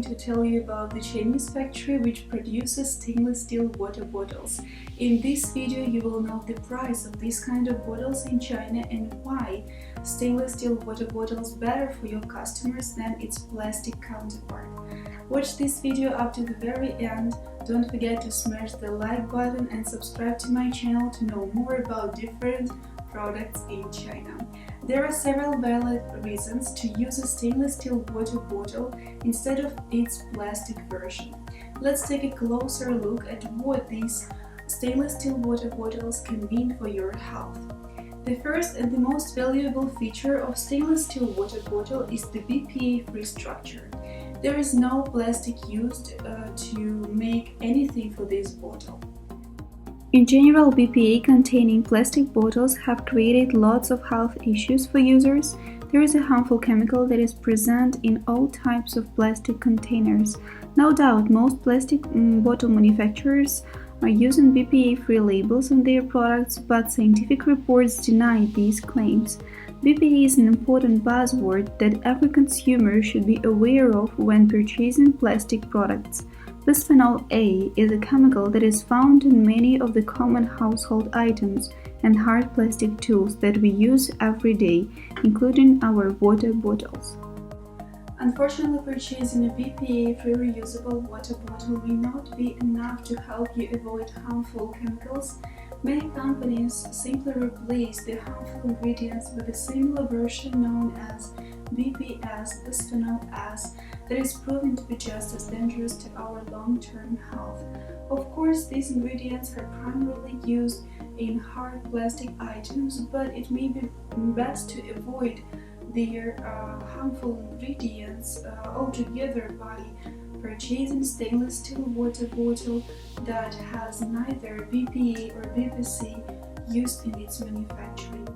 going to tell you about the Chinese factory which produces stainless steel water bottles. In this video you will know the price of these kind of bottles in China and why stainless steel water bottles better for your customers than its plastic counterpart. Watch this video up to the very end. Don't forget to smash the like button and subscribe to my channel to know more about different products in China. There are several valid reasons to use a stainless steel water bottle instead of its plastic version. Let's take a closer look at what these stainless steel water bottles can mean for your health. The first and the most valuable feature of stainless steel water bottle is the BPA-free structure. There is no plastic used to make anything for this bottle. In general, BPA-containing plastic bottles have created lots of health issues for users. There is a harmful chemical that is present in all types of plastic containers. No doubt, most plastic bottle manufacturers are using BPA-free labels on their products, but scientific reports deny these claims. BPA is an important buzzword that every consumer should be aware of when purchasing plastic products. Bisphenol A is a chemical that is found in many of the common household items and hard plastic tools that we use every day, including our water bottles. Unfortunately, purchasing a BPA-free reusable water bottle may not be enough to help you avoid harmful chemicals. Many companies simply replace the harmful ingredients with a similar version known as BPS, bisphenol S, that is proven to be just as dangerous to our long-term health. Of course, these ingredients are primarily used in hard plastic items, but it may be best to avoid their harmful ingredients altogether by purchasing stainless steel water bottle that has neither BPA or BPC used in its manufacturing.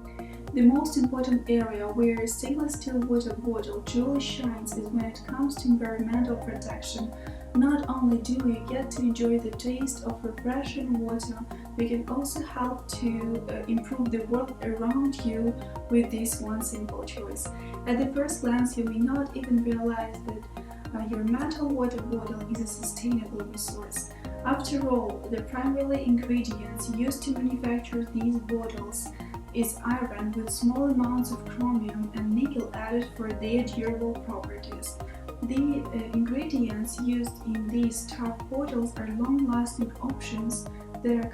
The most important area where a stainless steel water bottle truly shines is when it comes to environmental protection. Not only do you get to enjoy the taste of refreshing water, we can also help to improve the world around you with this one simple choice. At the first glance, you may not even realize that your metal water bottle is a sustainable resource. After all, the primary ingredients used to manufacture these bottles is iron with small amounts of chromium and nickel added for their durable properties. The ingredients used in these top bottles are long-lasting options that are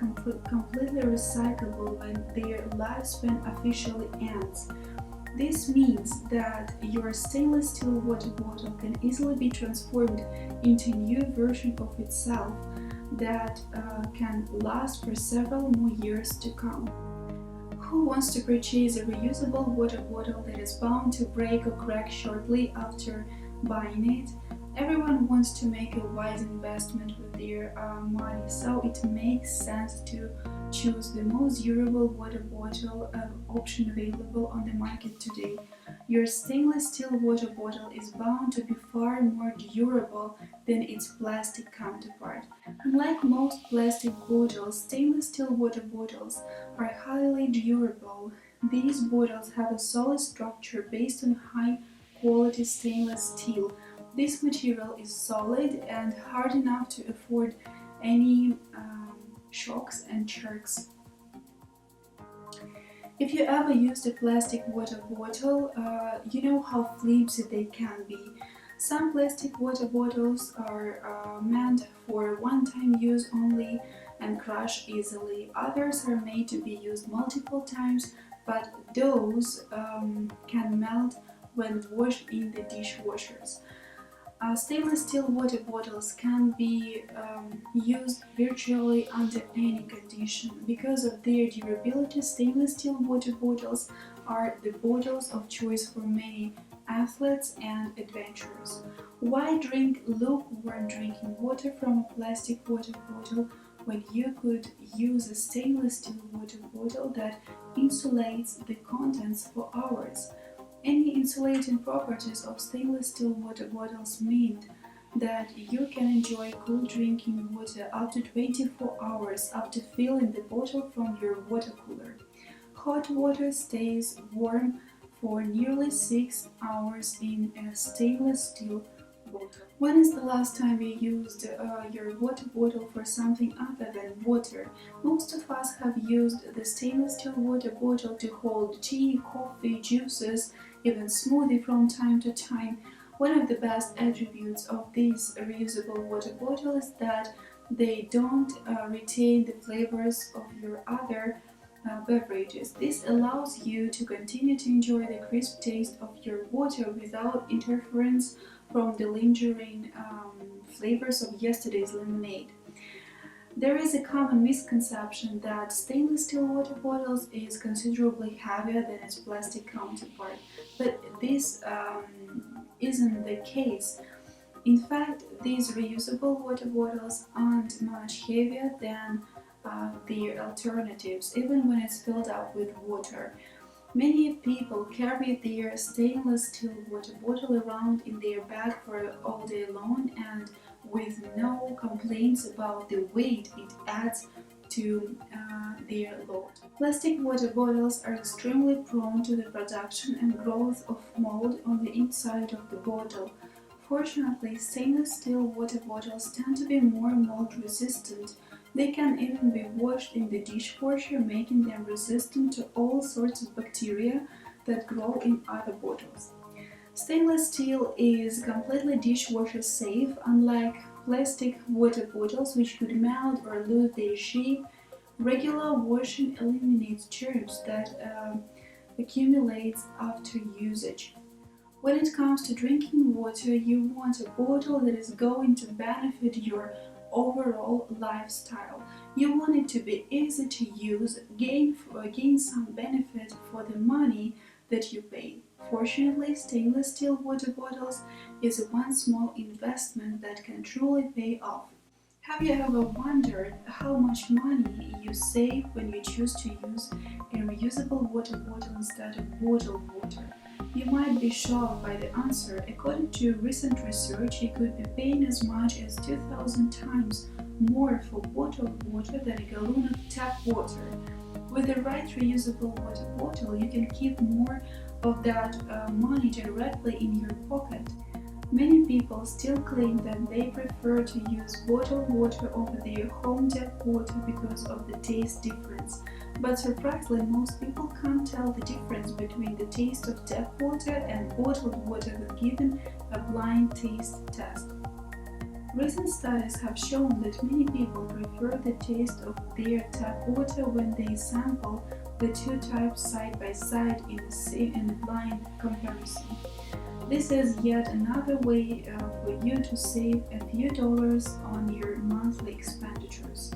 completely recyclable when their lifespan officially ends. This means that your stainless steel water bottle can easily be transformed into a new version of itself that can last for several more years to come. Who wants to purchase a reusable water bottle that is bound to break or crack shortly after buying it? Everyone wants to make a wise investment with their money, so it makes sense to choose the most durable water bottle option available on the market today. Your stainless steel water bottle is bound to be far more durable than its plastic counterpart. Unlike most plastic bottles, stainless steel water bottles are highly durable. These bottles have a solid structure based on high-quality stainless steel. This material is solid and hard enough to afford any shocks and jerks. If you ever used a plastic water bottle, you know how flimsy they can be. Some plastic water bottles are meant for one-time use only and crash easily. Others are made to be used multiple times, but those can melt when washed in the dishwashers. Stainless steel water bottles can be used virtually under any condition. Because of their durability, stainless steel water bottles are the bottles of choice for many athletes and adventurers. Why drink lukewarm drinking water from a plastic water bottle when you could use a stainless steel water bottle that insulates the contents for hours? Any insulating properties of stainless steel water bottles mean that you can enjoy cool drinking water up to 24 hours after filling the bottle from your water cooler. Hot water stays warm for nearly 6 hours in a stainless steel bottle. When is the last time you used your water bottle for something other than water? Most of us have used the stainless steel water bottle to hold tea, coffee, juices, even smoothie from time to time. One of the best attributes of these reusable water bottles is that they don't retain the flavors of your other beverages. This allows you to continue to enjoy the crisp taste of your water without interference from the lingering flavors of yesterday's lemonade. There is a common misconception that stainless steel water bottles is considerably heavier than its plastic counterpart, but this isn't the case. In fact, these reusable water bottles aren't much heavier than their alternatives, even when it's filled up with water. Many people carry their stainless steel water bottle around in their bag for all day long and with no complaints about the weight it adds to their load. Plastic water bottles are extremely prone to the production and growth of mold on the inside of the bottle. Fortunately, stainless steel water bottles tend to be more mold resistant. They can even be washed in the dishwasher, making them resistant to all sorts of bacteria that grow in other bottles. Stainless steel is completely dishwasher safe, unlike plastic water bottles which could melt or lose their shape. Regular washing eliminates germs that accumulate after usage. When it comes to drinking water, you want a bottle that is going to benefit your overall lifestyle. You want it to be easy to use, gain some benefit for the money that you pay. Fortunately, stainless steel water bottles is one small investment that can truly pay off. Have you ever wondered how much money you save when you choose to use a reusable water bottle instead of bottled water? You might be shocked by the answer. According to recent research, you could be paying as much as 2,000 times more for bottled water than a gallon of tap water. With the right reusable water bottle, you can keep more of that money directly in your pocket. Many people still claim that they prefer to use bottled water over their home tap water because of the taste difference. But surprisingly, most people can't tell the difference between the taste of tap water and bottled water when given a blind taste test. Recent studies have shown that many people prefer the taste of their tap water when they sample the two types side by side in a blind comparison. This is yet another way for you to save a few dollars on your monthly expenditures.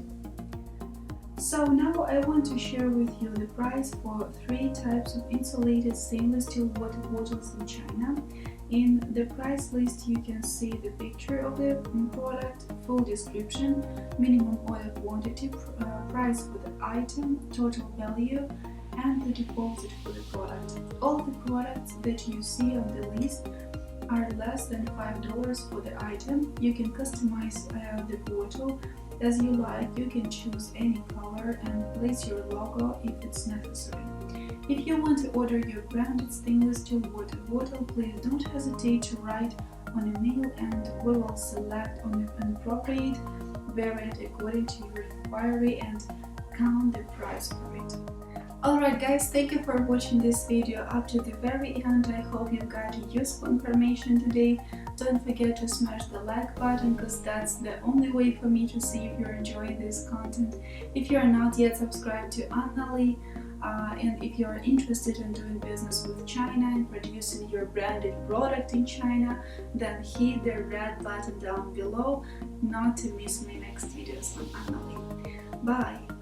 So now I want to share with you the price for 3 types of insulated stainless steel water bottles in China. In the price list you can see the picture of the product, full description, minimum order quantity, price for the item, total value, and the deposit for the product. All the products that you see on the list are less than $5 for the item. You can customize the bottle as you like. You can choose any color and place your logo if it's necessary. If you want to order your branded stainless steel water bottle, please don't hesitate to write on a mail and we will select an appropriate variant according to your inquiry and count the price for it. Alright guys, thank you for watching this video up to the very end. I hope you got useful information today. Don't forget to smash the like button because that's the only way for me to see if you're enjoying this content. If you are not yet subscribed to Annalie, and if you are interested in doing business with China and producing your branded product in China, then hit the red button down below not to miss my next videos on Annalie. Bye!